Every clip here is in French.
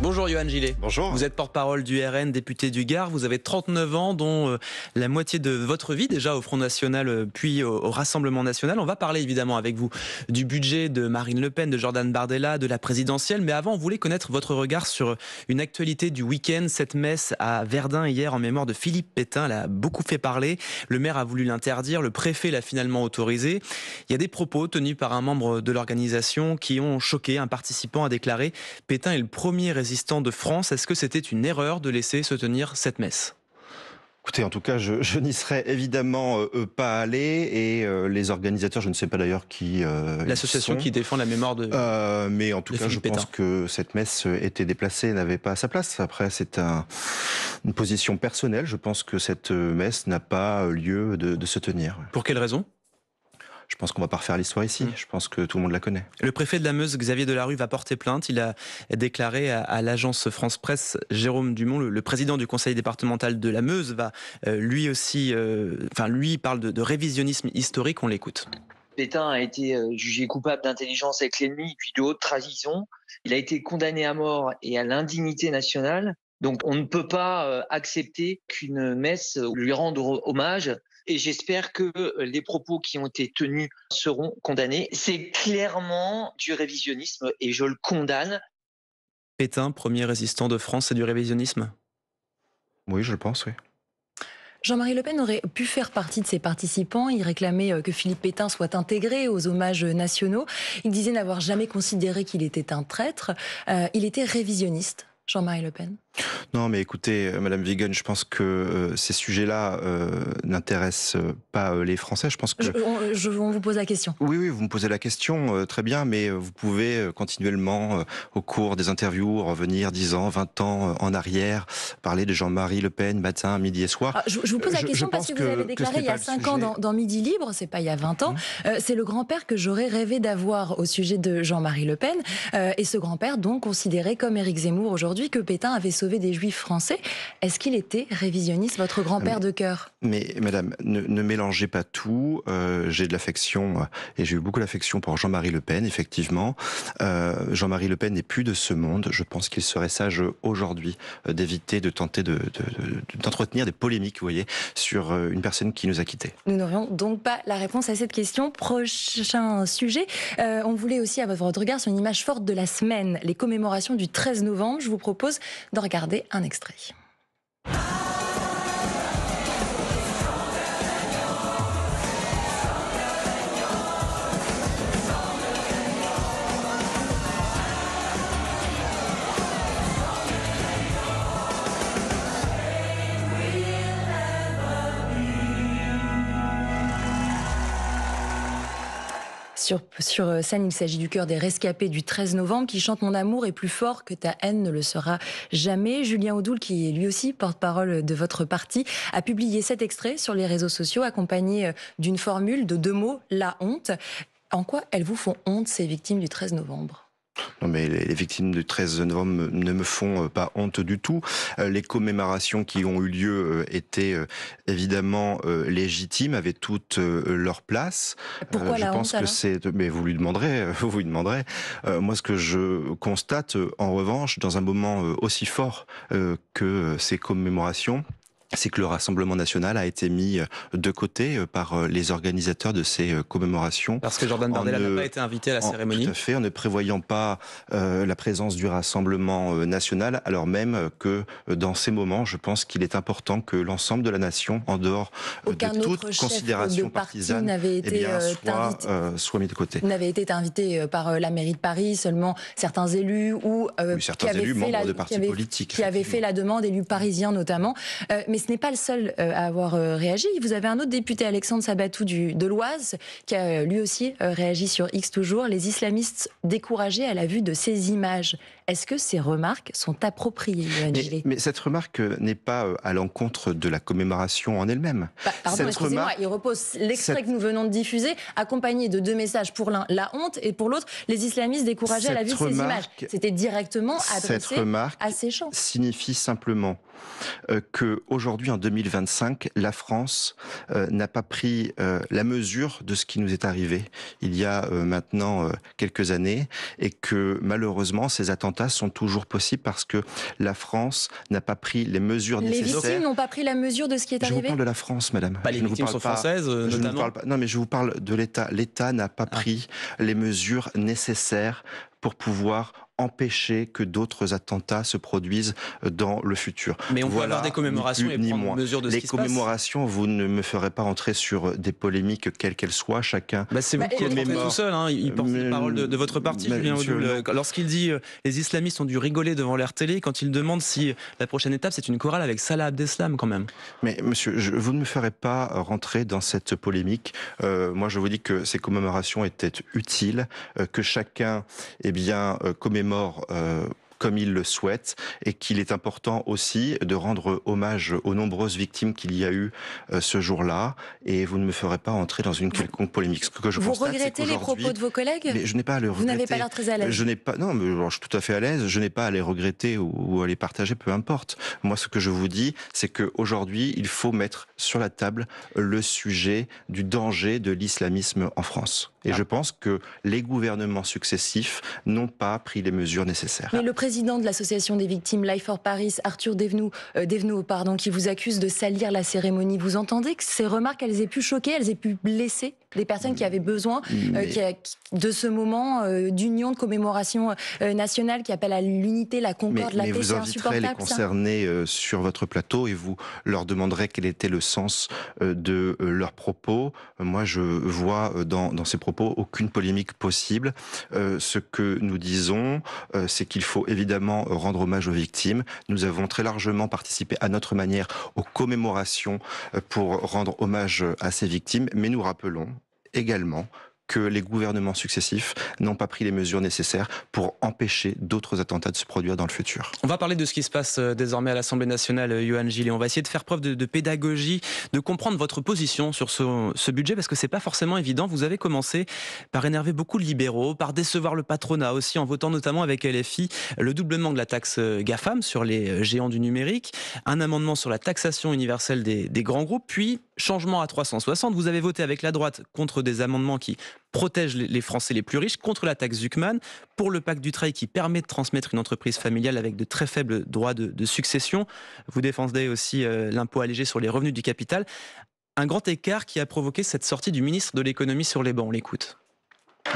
Bonjour Yohann Gillet. Bonjour. Vous êtes porte-parole du RN, député du Gard. Vous avez 39 ans, dont la moitié de votre vie déjà au Front National, puis au Rassemblement National. On va parler évidemment avec vous du budget de Marine Le Pen, de Jordan Bardella, de la présidentielle. Mais avant, on voulait connaître votre regard sur une actualité du week-end. Cette messe à Verdun hier en mémoire de Philippe Pétain, elle a beaucoup fait parler. Le maire a voulu l'interdire, le préfet l'a finalement autorisé. Il y a des propos tenus par un membre de l'organisation qui ont choqué. Un participant a déclaré « Pétain est le premier résistant de France ». Est-ce que c'était une erreur de laisser se tenir cette messe ? Écoutez, en tout cas, je n'y serais évidemment pas allé et les organisateurs, je ne sais pas d'ailleurs qui l'association qui défend la mémoire de mais en tout cas, je pense que cette messe était déplacée, n'avait pas sa place. Après, c'est une position personnelle. Je pense que cette messe n'a pas lieu de se tenir. Pour quelle raison ? Je pense qu'on va pas refaire l'histoire ici. Je pense que tout le monde la connaît. Le préfet de la Meuse, Xavier Delarue, va porter plainte. Il a déclaré à l'agence France Presse, Jérôme Dumont, le président du conseil départemental de la Meuse, va lui aussi, lui parle de révisionnisme historique. On l'écoute. Pétain a été jugé coupable d'intelligence avec l'ennemi puis de haute trahison. Il a été condamné à mort et à l'indignité nationale. Donc on ne peut pas accepter qu'une messe lui rende hommage. Et j'espère que les propos qui ont été tenus seront condamnés. C'est clairement du révisionnisme et je le condamne. Pétain, premier résistant de France, c'est du révisionnisme ? Oui, je le pense, oui. Jean-Marie Le Pen aurait pu faire partie de ces participants. Il réclamait que Philippe Pétain soit intégré aux hommages nationaux. Il disait n'avoir jamais considéré qu'il était un traître. Il était révisionniste, Jean-Marie Le Pen. Non, mais écoutez, Madame Wiegand, je pense que ces sujets-là n'intéressent pas les Français. Je pense que on vous pose la question. Oui, vous me posez la question, très bien, mais vous pouvez continuellement, au cours des interviews, revenir 10 ans, 20 ans en arrière, parler de Jean-Marie Le Pen matin, midi et soir. Je vous pose la question parce que vous avez déclaré il y a 5 ans dans Midi Libre, c'est pas il y a 20 ans, c'est le grand-père que j'aurais rêvé d'avoir au sujet de Jean-Marie Le Pen, et ce grand-père donc considérait comme Éric Zemmour aujourd'hui que Pétain avait sauvé des juifs français. Est-ce qu'il était révisionniste, votre grand-père de cœur ? Mais madame, ne mélangez pas tout. J'ai de l'affection, et j'ai eu beaucoup d'affection pour Jean-Marie Le Pen, effectivement. Jean-Marie Le Pen n'est plus de ce monde. Je pense qu'il serait sage aujourd'hui d'éviter de tenter d'entretenir des polémiques, vous voyez, sur une personne qui nous a quittés. Nous n'aurions donc pas la réponse à cette question. Prochain sujet, on voulait aussi avoir votre regard sur une image forte de la semaine, les commémorations du 13 novembre. Je vous propose de regarder un extrait. Sur scène, il s'agit du chœur des rescapés du 13 novembre qui chante « Mon amour est plus fort que ta haine ne le sera jamais ». Julien Audoul, qui est lui aussi porte-parole de votre parti, a publié cet extrait sur les réseaux sociaux accompagné d'une formule de 2 mots, la honte. En quoi elles vous font honte, ces victimes du 13 novembre ? Non, mais les victimes du 13 novembre ne me font pas honte du tout. Les commémorations qui ont eu lieu étaient évidemment légitimes, avaient toute leur place. Pourquoi la honte alors ? Mais vous lui demanderez. Moi, ce que je constate, en revanche, dans un moment aussi fort que ces commémorations, c'est que le Rassemblement national a été mis de côté par les organisateurs de ces commémorations. Parce que Jordan Bardella n'a pas été invité à la cérémonie. Tout à fait, en ne prévoyant pas la présence du Rassemblement national, alors même que dans ces moments, je pense qu'il est important que l'ensemble de la nation, en dehors de toute considération partisane, soit mis de côté. N'avait été invité par la mairie de Paris, seulement certains élus ou certains élus membres de partis politiques qui avaient fait la demande, élus parisiens notamment. Mais ce n'est pas le seul à avoir réagi. Vous avez un autre député, Alexandre Sabatou de l'Oise, qui a lui aussi réagi sur X toujours. Les islamistes découragés à la vue de ces images. Est-ce que ces remarques sont appropriées, Yohann Gillet ? Mais cette remarque n'est pas à l'encontre de la commémoration en elle-même. Pardon, excusez-moi, il repose l'extrait que nous venons de diffuser, accompagné de 2 messages. Pour l'un, la honte, et pour l'autre, les islamistes découragés à la vue de ces images. C'était directement adressé à ces gens. Signifie simplement qu'aujourd'hui, en 2025, la France n'a pas pris la mesure de ce qui nous est arrivé il y a maintenant quelques années, et que malheureusement, ces attentats sont toujours possibles parce que la France n'a pas pris les mesures nécessaires. Les victimes n'ont pas pris la mesure de ce qui est Je vous arrivé? parle de la France, madame. Pas les victimes sont françaises, Je ne vous notamment. parle pas. Non, mais je vous parle de l'État. L'État n'a pas pris les mesures nécessaires pour pouvoir empêcher que d'autres attentats se produisent dans le futur. Mais on peut avoir des commémorations et prendre mesure de ce qui se passe. Les commémorations, vous ne me ferez pas entrer sur des polémiques quelles qu'elles soient. Chacun c'est vous qui êtes rentré tout seul. Il porte les paroles de votre parti, Julien Audoul. Lorsqu'il dit les islamistes ont dû rigoler devant leur télé, quand il demande si la prochaine étape c'est une chorale avec Salah Abdeslam quand même. Mais monsieur, vous ne me ferez pas rentrer dans cette polémique. Moi, je vous dis que ces commémorations étaient utiles, que chacun commémore comme il le souhaite, et qu'il est important aussi de rendre hommage aux nombreuses victimes qu'il y a eu ce jour-là, et vous ne me ferez pas entrer dans une quelconque polémique. Ce que je vous constate, regrettez les propos de vos collègues? Mais je n'ai pas à les regretter. Vous n'avez pas l'air très à l'aise. Non, mais je suis tout à fait à l'aise. Je n'ai pas à les regretter ou à les partager, peu importe. Moi, ce que je vous dis, c'est qu'aujourd'hui, il faut mettre sur la table le sujet du danger de l'islamisme en France. Et je pense que les gouvernements successifs n'ont pas pris les mesures nécessaires. Mais le président de l'association des victimes Life for Paris, Arthur Devenot, qui vous accuse de salir la cérémonie, vous entendez que ces remarques, elles aient pu choquer, elles aient pu blesser des personnes qui avaient besoin de ce moment d'union, de commémoration nationale qui appelle à l'unité, la concorde, la paix? C'est insupportable. Vous inviterez les concernés sur votre plateau et vous leur demanderez quel était le sens de leurs propos. Moi, je vois dans ces propos aucune polémique possible. Ce que nous disons, c'est qu'il faut évidemment rendre hommage aux victimes. Nous avons très largement participé à notre manière aux commémorations pour rendre hommage à ces victimes, mais nous rappelons également que les gouvernements successifs n'ont pas pris les mesures nécessaires pour empêcher d'autres attentats de se produire dans le futur. On va parler de ce qui se passe désormais à l'Assemblée nationale, Yohann Gillet. On va essayer de faire preuve de pédagogie, de comprendre votre position sur ce budget, parce que c'est pas forcément évident. Vous avez commencé par énerver beaucoup de libéraux, par décevoir le patronat aussi, en votant notamment avec LFI le doublement de la taxe GAFAM sur les géants du numérique, un amendement sur la taxation universelle des grands groupes, puis changement à 360. Vous avez voté avec la droite contre des amendements qui protège les Français les plus riches, contre la taxe Zuckman, pour le pacte Dutreil qui permet de transmettre une entreprise familiale avec de très faibles droits de succession. Vous défendez aussi l'impôt allégé sur les revenus du capital. Un grand écart qui a provoqué cette sortie du ministre de l'économie sur les bancs. On l'écoute.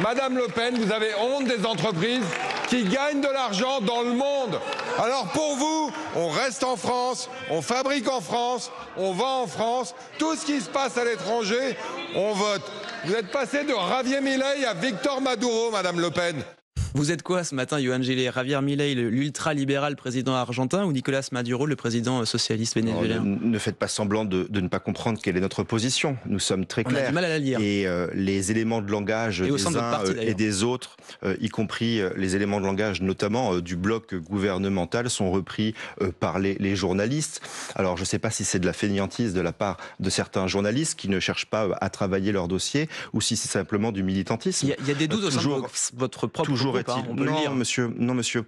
Madame Le Pen, vous avez honte des entreprises qui gagnent de l'argent dans le monde. Alors pour vous, on reste en France, on fabrique en France, on vend en France. Tout ce qui se passe à l'étranger, on vote. Vous êtes passé de Javier Milei à Victor Maduro, Madame Le Pen. Vous êtes quoi ce matin, Yohann Gillet? Javier Milei, l'ultra-libéral président argentin, ou Nicolas Maduro, le président socialiste vénézuélien? Ne faites pas semblant de ne pas comprendre quelle est notre position. Nous sommes très clairs. On a du mal à la lire. Et les éléments de langage des uns et des autres, y compris les éléments de langage notamment du bloc gouvernemental, sont repris par les journalistes. Alors je ne sais pas si c'est de la fainéantise de la part de certains journalistes qui ne cherchent pas à travailler leur dossier, ou si c'est simplement du militantisme. Il y a des doutes au sein de votre propre groupe. Non, monsieur.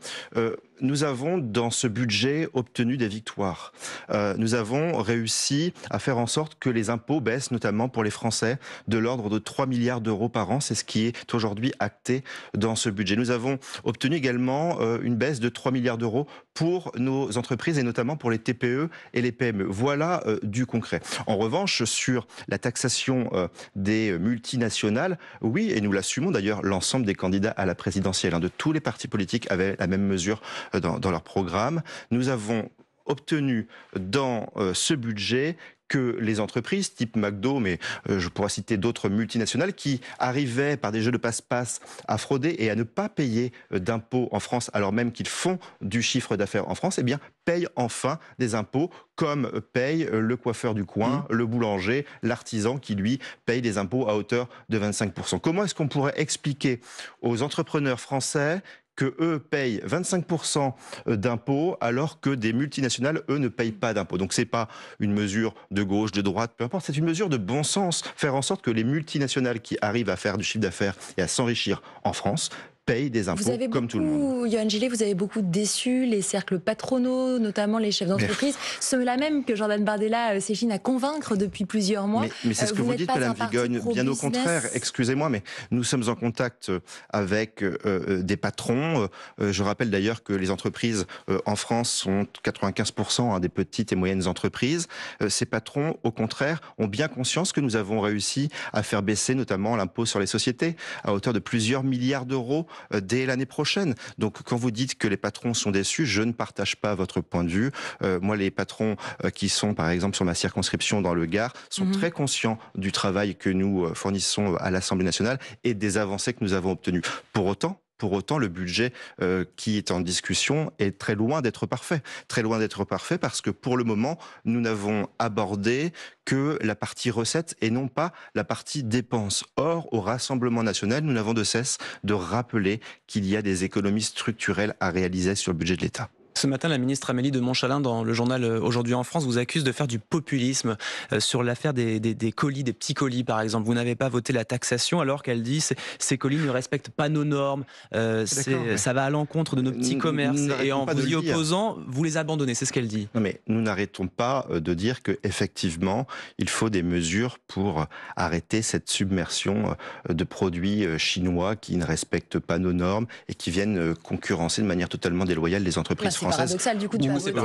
Nous avons, dans ce budget, obtenu des victoires. Nous avons réussi à faire en sorte que les impôts baissent, notamment pour les Français, de l'ordre de 3 milliards d'euros par an. C'est ce qui est aujourd'hui acté dans ce budget. Nous avons obtenu également une baisse de 3 milliards d'euros pour nos entreprises, et notamment pour les TPE et les PME. Voilà du concret. En revanche, sur la taxation des multinationales, oui, et nous l'assumons d'ailleurs, l'ensemble des candidats à la présidentielle, de tous les partis politiques avaient la même mesure dans leur programme. Nous avons obtenu dans ce budget que les entreprises type McDo, mais je pourrais citer d'autres multinationales qui arrivaient par des jeux de passe-passe à frauder et à ne pas payer d'impôts en France alors même qu'ils font du chiffre d'affaires en France, eh bien payent enfin des impôts comme paye le coiffeur du coin, le boulanger, l'artisan qui lui paye des impôts à hauteur de 25%. Comment est-ce qu'on pourrait expliquer aux entrepreneurs français que eux payent 25% d'impôts alors que des multinationales, eux, ne payent pas d'impôts? Donc c'est pas une mesure de gauche, de droite, peu importe, c'est une mesure de bon sens. Faire en sorte que les multinationales qui arrivent à faire du chiffre d'affaires et à s'enrichir en France payent des impôts comme tout le monde. Yohann Gillet, vous avez beaucoup déçu les cercles patronaux, notamment les chefs d'entreprise, ceux-là même que Jordan Bardella s'échine à convaincre depuis plusieurs mois. Mais c'est ce que vous dites, Madame Vigogne, bien au contraire. Excusez-moi, mais nous sommes en contact avec des patrons. Je rappelle d'ailleurs que les entreprises en France sont 95% des petites et moyennes entreprises. Ces patrons, au contraire, ont bien conscience que nous avons réussi à faire baisser notamment l'impôt sur les sociétés à hauteur de plusieurs milliards d'euros dès l'année prochaine. Donc quand vous dites que les patrons sont déçus, je ne partage pas votre point de vue. Moi, les patrons qui sont par exemple sur ma circonscription dans le Gard sont très conscients du travail que nous fournissons à l'Assemblée nationale et des avancées que nous avons obtenues. Pour autant, le budget qui est en discussion est très loin d'être parfait. Très loin d'être parfait parce que pour le moment, nous n'avons abordé que la partie recettes et non pas la partie dépenses. Or, au Rassemblement national, nous n'avons de cesse de rappeler qu'il y a des économies structurelles à réaliser sur le budget de l'État. Ce matin, la ministre Amélie de Montchalin, dans le journal Aujourd'hui en France, vous accuse de faire du populisme sur l'affaire des colis, des petits colis par exemple. Vous n'avez pas voté la taxation alors qu'elle dit que ces colis ne respectent pas nos normes, ça va à l'encontre de nos petits commerces et en vous y opposant, vous les abandonnez, c'est ce qu'elle dit. Non mais nous n'arrêtons pas de dire qu'effectivement, il faut des mesures pour arrêter cette submersion de produits chinois qui ne respectent pas nos normes et qui viennent concurrencer de manière totalement déloyale les entreprises françaises. Paradoxal, du coup, de pas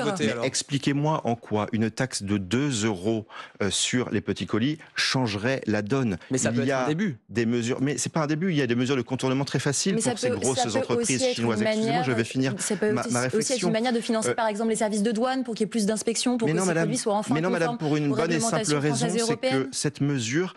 voter. Expliquez-moi en quoi une taxe de 2 € sur les petits colis changerait la donne. Mais ça peut être un début. Des mesures, mais c'est pas un début. Il y a des mesures de contournement très faciles pour ces grosses entreprises chinoises. Excusez-moi, je vais finir ma réflexion. Ça peut aussi être une manière de financer, par exemple, les services de douane pour qu'il y ait plus d'inspections, pour que ces produits soient enfin conformes. Mais non, madame, pour une bonne et simple raison, c'est que cette mesure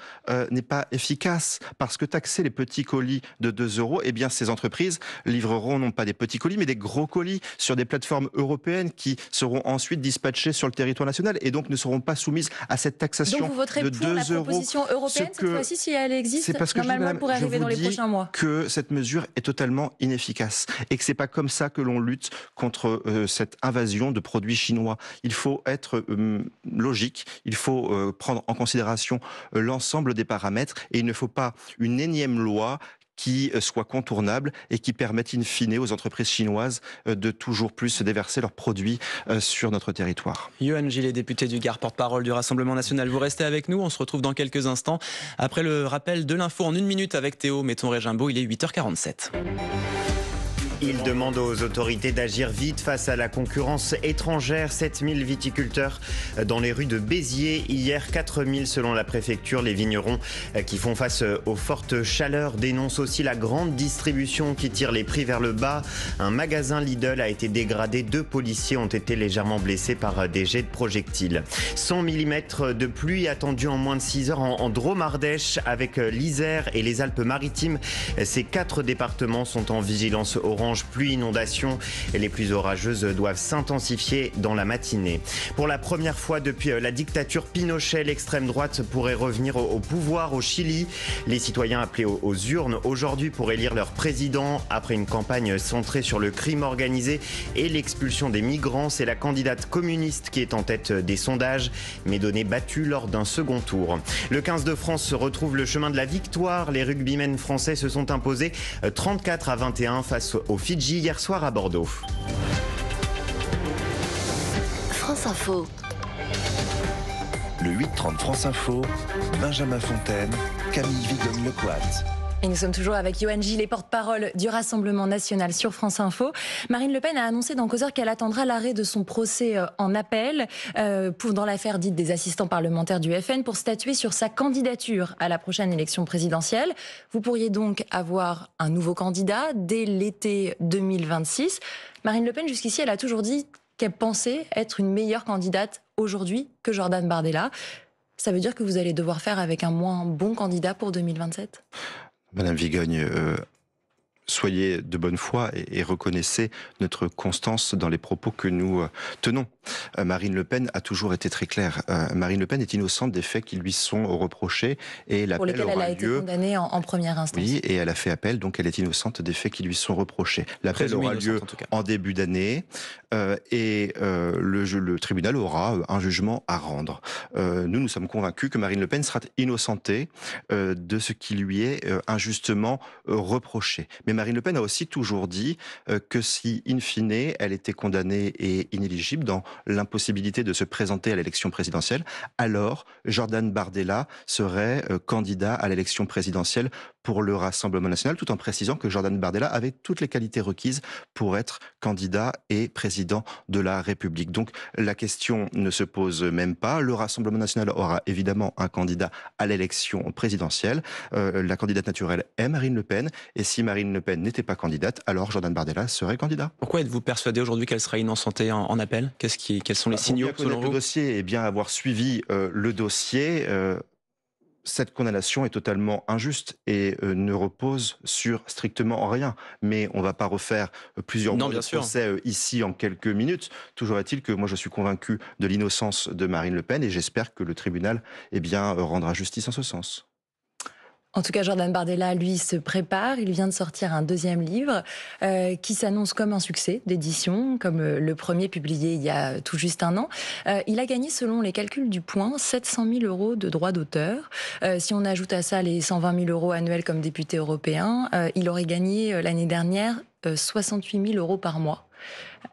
n'est pas efficace. Parce que taxer les petits colis de 2 €, eh bien, ces entreprises livreront non pas des petits colis, mais des gros colis sur des plateformes européennes qui seront ensuite dispatchées sur le territoire national et donc ne seront pas soumises à cette taxation de 2 €. Donc vous voterez pour la proposition européenne cette fois-ci si elle existe, normalement elle pourrait arriver dans les prochains mois. Que cette mesure est totalement inefficace et que c'est pas comme ça que l'on lutte contre cette invasion de produits chinois. Il faut être logique, il faut prendre en considération l'ensemble des paramètres et il ne faut pas une énième loi qui soit contournable et qui permette in fine aux entreprises chinoises de toujours plus se déverser leurs produits sur notre territoire. Yohann Gillet, député du Gard, porte-parole du Rassemblement national. Vous restez avec nous, on se retrouve dans quelques instants. Après le rappel de l'info en 1 minute avec Théo Metton-Régimbaud, il est 8h47. Il demande aux autorités d'agir vite face à la concurrence étrangère. 7000 viticulteurs dans les rues de Béziers. Hier, 4000 selon la préfecture. Les vignerons qui font face aux fortes chaleurs dénoncent aussi la grande distribution qui tire les prix vers le bas. Un magasin Lidl a été dégradé. 2 policiers ont été légèrement blessés par des jets de projectiles. 100 mm de pluie attendue en moins de 6 heures en Drôme-Ardèche avec l'Isère et les Alpes-Maritimes. Ces 4 départements sont en vigilance orange pluie inondation et les pluies orageuses doivent s'intensifier dans la matinée. Pour la première fois depuis la dictature Pinochet, l'extrême droite pourrait revenir au pouvoir au Chili. Les citoyens appelés aux urnes aujourd'hui pour élire leur président après une campagne centrée sur le crime organisé et l'expulsion des migrants. C'est la candidate communiste qui est en tête des sondages, mais donnée battue lors d'un second tour. Le 15 de France retrouve le chemin de la victoire. Les rugbymen français se sont imposés 34-21 face aux Fidji hier soir à Bordeaux. France Info. Le 8-30 France Info, Benjamin Fontaine, Camille Vigogne-Lecoat. Et nous sommes toujours avec Yohann Gillet, porte-parole du Rassemblement national sur France Info. Marine Le Pen a annoncé dans Causeur qu'elle attendra l'arrêt de son procès en appel dans l'affaire dite des assistants parlementaires du FN pour statuer sur sa candidature à la prochaine élection présidentielle. Vous pourriez donc avoir un nouveau candidat dès l'été 2026. Marine Le Pen, jusqu'ici, elle a toujours dit qu'elle pensait être une meilleure candidate aujourd'hui que Jordan Bardella. Ça veut dire que vous allez devoir faire avec un moins bon candidat pour 2027 ? Madame Vigogne, soyez de bonne foi et reconnaissez notre constance dans les propos que nous tenons. Marine Le Pen a toujours été très claire. Marine Le Pen est innocente des faits qui lui sont reprochés et l'appel pour lesquels elle a été condamnée en première instance. Oui, et elle a fait appel, donc elle est innocente des faits qui lui sont reprochés. L'appel aura lieu en début d'année et le tribunal aura un jugement à rendre. Nous sommes convaincus que Marine Le Pen sera innocentée de ce qui lui est injustement reproché. Mais Marine Le Pen a aussi toujours dit que si, in fine, elle était condamnée et inéligible dans l'impossibilité de se présenter à l'élection présidentielle, alors Jordan Bardella serait candidat à l'élection présidentielle pour le Rassemblement national, tout en précisant que Jordan Bardella avait toutes les qualités requises pour être candidat et président de la République. Donc la question ne se pose même pas. Le Rassemblement national aura évidemment un candidat à l'élection présidentielle. La candidate naturelle est Marine Le Pen. Et si Marine Le Pen n'était pas candidate, alors Jordan Bardella serait candidat. Pourquoi êtes-vous persuadé aujourd'hui qu'elle sera innocentée en appel? Quels sont les signaux selon vous? Le dossier et bien avoir suivi le dossier. Cette condamnation est totalement injuste et ne repose sur strictement rien. Mais on ne va pas refaire plusieurs mois de procès ici en quelques minutes. Toujours est-il que moi je suis convaincu de l'innocence de Marine Le Pen et j'espère que le tribunal rendra justice en ce sens. En tout cas, Jordan Bardella, lui, se prépare. Il vient de sortir un deuxième livre qui s'annonce comme un succès d'édition, comme le premier publié il y a tout juste un an. Il a gagné, selon les calculs du Point, 700 000 euros de droits d'auteur. Si on ajoute à ça les 120 000 euros annuels comme député européen, il aurait gagné l'année dernière 68 000 euros par mois.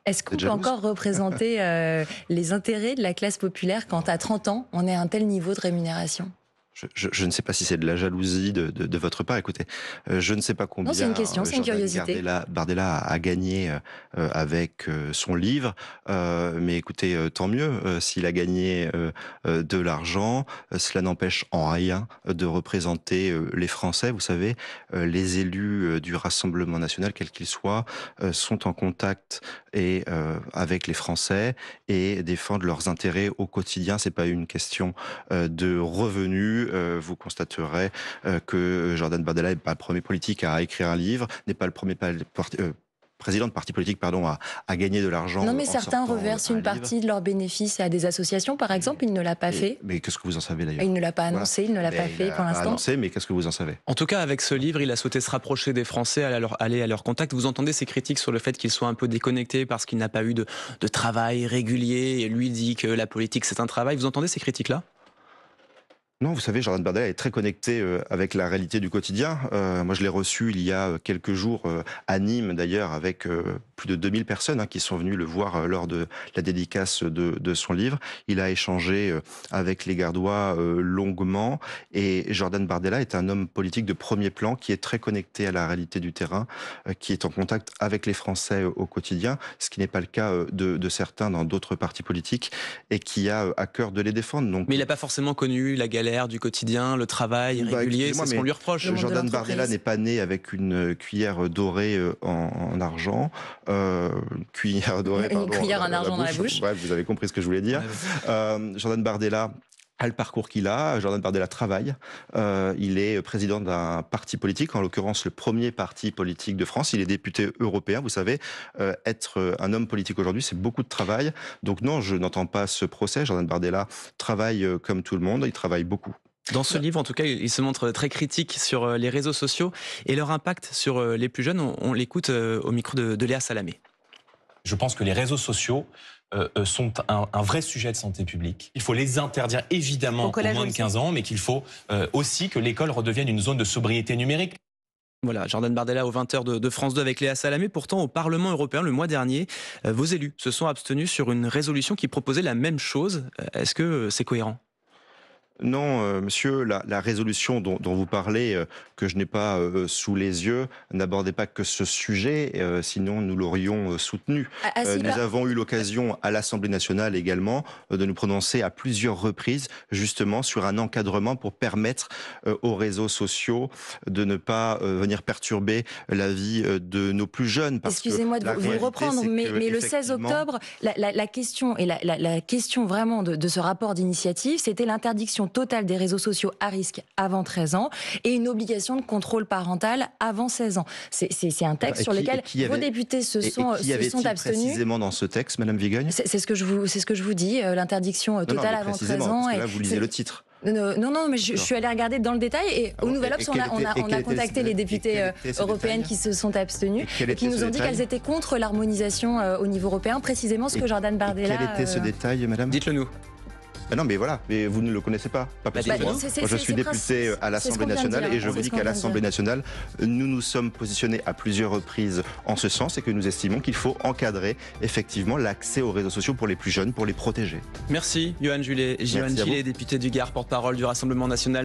Est-ce qu'on peut encore représenter les intérêts de la classe populaire quand à 30 ans, on est à un tel niveau de rémunération ? Je ne sais pas si c'est de la jalousie de votre part. Écoutez, je ne sais pas combien. Non, c'est une question, c'est une curiosité. Bardella a gagné avec son livre, mais écoutez, tant mieux s'il a gagné de l'argent. Cela n'empêche en rien de représenter les Français. Vous savez, les élus du Rassemblement national, quels qu'ils soient, sont en contact avec les Français et défendent leurs intérêts au quotidien. C'est pas une question de revenus. Vous constaterez que Jordan Bardella n'est pas le premier politique à écrire un livre, n'est pas le premier président de parti politique à gagner de l'argent. Non, mais certains reversent une partie de leurs bénéfices à des associations, par exemple. Il ne l'a pas fait. Mais qu'est-ce que vous en savez d'ailleurs? Il ne l'a pas annoncé, il ne l'a pas fait pour l'instant. Annoncé, mais qu'est-ce que vous en savez? En tout cas, avec ce livre, il a souhaité se rapprocher des Français, aller à leur contact. Vous entendez ces critiques sur le fait qu'il soit un peu déconnecté parce qu'il n'a pas eu de travail régulier, et lui dit que la politique c'est un travail. Vous entendez ces critiques-là? Non, vous savez, Jordan Bardella est très connecté avec la réalité du quotidien. Moi, je l'ai reçu il y a quelques jours à Nîmes, d'ailleurs, avec plus de 2000 personnes qui sont venues le voir lors de la dédicace de son livre. Il a échangé avec les Gardois longuement. Et Jordan Bardella est un homme politique de premier plan qui est très connecté à la réalité du terrain, qui est en contact avec les Français au quotidien, ce qui n'est pas le cas de certains dans d'autres partis politiques, et qui a à cœur de les défendre. Donc, mais il n'a pas forcément connu la galère du quotidien, le travail régulier, c'est ce qu'on lui reproche. Jordan Bardella n'est pas né avec une cuillère dorée en argent, cuillère dorée, pardon, une cuillère en argent dans la bouche. Bref, vous avez compris ce que je voulais dire. Jordan Bardella a le parcours qu'il a. Jordan Bardella travaille. Il est président d'un parti politique, en l'occurrence le premier parti politique de France. Il est député européen. Vous savez, être un homme politique aujourd'hui, c'est beaucoup de travail. Donc non, je n'entends pas ce procès. Jordan Bardella travaille comme tout le monde. Il travaille beaucoup. Dans ce livre, en tout cas, il se montre très critique sur les réseaux sociaux et leur impact sur les plus jeunes. On l'écoute au micro de Léa Salamé. Je pense que les réseaux sociaux sont un vrai sujet de santé publique. Il faut les interdire évidemment aux moins de 15 ans, mais qu'il faut aussi que l'école redevienne une zone de sobriété numérique. Voilà, Jordan Bardella aux 20h de France 2 avec Léa Salamé. Pourtant, au Parlement européen, le mois dernier, vos élus se sont abstenus sur une résolution qui proposait la même chose. Est-ce que c'est cohérent ? Non, monsieur, la résolution dont vous parlez, que je n'ai pas sous les yeux, n'abordait pas que ce sujet, sinon nous l'aurions soutenu. Nous avons eu l'occasion à l'Assemblée nationale également de nous prononcer à plusieurs reprises justement sur un encadrement pour permettre aux réseaux sociaux de ne pas venir perturber la vie de nos plus jeunes. Excusez-moi de vous reprendre, mais le 16 octobre, la question, et la question vraiment de ce rapport d'initiative, c'était l'interdiction totale des réseaux sociaux à risque avant 13 ans et une obligation de contrôle parental avant 16 ans. C'est un texte sur lequel vos députés se sont abstenus. Précisément dans ce texte, Madame Vigogne ? C'est ce que je vous dis, l'interdiction totale avant 13 ans. Parce que là, vous lisez le titre. Non, mais je suis allée regarder dans le détail et au Nouvel Obs, on a contacté les députés européennes qui se sont abstenus et qui nous ont dit qu'elles étaient contre l'harmonisation au niveau européen, précisément ce que Jordan Bardella... Quel était ce détail, Madame ? Dites-le nous. Non, mais voilà, mais vous ne le connaissez pas. Pas plus que moi. Moi, je suis député à l'Assemblée nationale et je vous dis qu'à l'Assemblée nationale, nous nous sommes positionnés à plusieurs reprises en ce sens et que nous estimons qu'il faut encadrer effectivement l'accès aux réseaux sociaux pour les plus jeunes, pour les protéger. Merci, Yohann Gillet, député du Gard, porte-parole du Rassemblement national.